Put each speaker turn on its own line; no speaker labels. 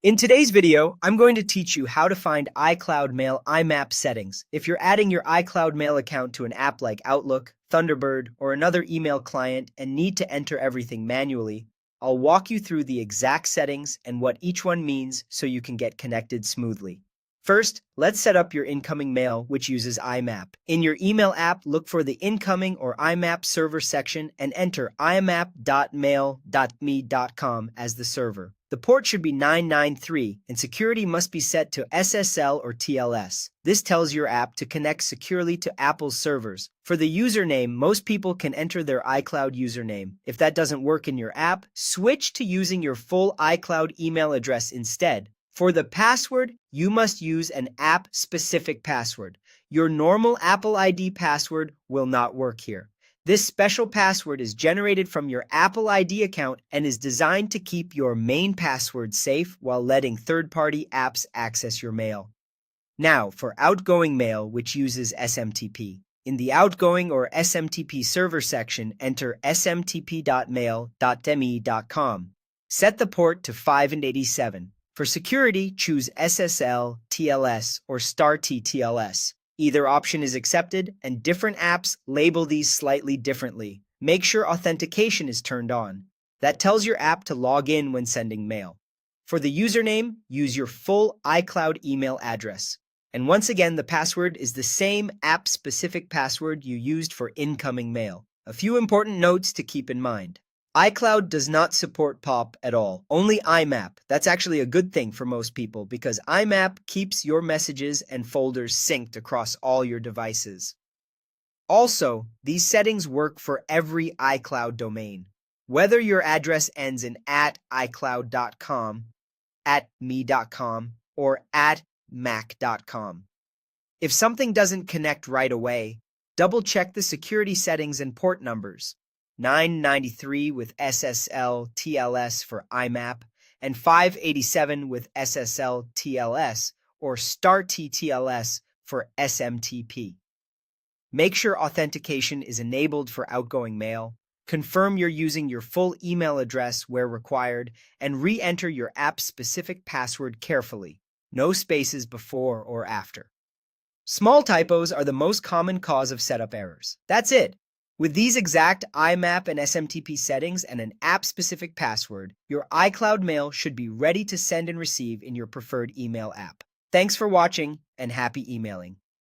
In today's video, I'm going to teach you how to find iCloud Mail Imap settings. If you're adding your iCloud Mail account to an app like Outlook, Thunderbird, or another email client and need to enter everything manually, I'll walk you through the exact settings and what each one means so you can get connected smoothly. First, let's set up your incoming mail, which uses Imap. In your email app, look for the incoming or Imap server section and enter imap.mail.me.com as the server. The port should be 993 and security must be set to SSL or TLS. This tells your app to connect securely to Apple's servers. For the username, most people can enter their iCloud username. If that doesn't work in your app, switch to using your full iCloud email address instead. For the password, you must use an app-specific password. Your normal Apple ID password will not work here. This special password is generated from your Apple ID account and is designed to keep your main password safe while letting third-party apps access your mail. Now, for outgoing mail, which uses SMTP. In the outgoing or SMTP server section, enter smtp.mail.me.com. Set the port to 587. For security, choose SSL, TLS, or *TTLS. Either option is accepted, and different apps label these slightly differently. Make sure authentication is turned on. That tells your app to log in when sending mail. For the username, use your full iCloud email address. And once again, the password is the same app-specific password you used for incoming mail. A few important notes to keep in mind. iCloud does not support POP at all, only Imap. That's actually a good thing for most people because Imap keeps your messages and folders synced across all your devices. Also, these settings work for every iCloud domain. Whether your address ends in @iCloud.com, @me.com, or @mac.com. If something doesn't connect right away, double-check the security settings and port numbers. 993 with SSL TLS for Imap, and 587 with SSL TLS or *TTLS for SMTP. Make sure authentication is enabled for outgoing mail. Confirm you're using your full email address where required, and re-enter your app-specific password carefully. No spaces before or after. Small typos are the most common cause of setup errors. That's it. With these exact Imap and SMTP settings and an app-specific password, your iCloud mail should be ready to send and receive in your preferred email app. Thanks for watching and happy emailing.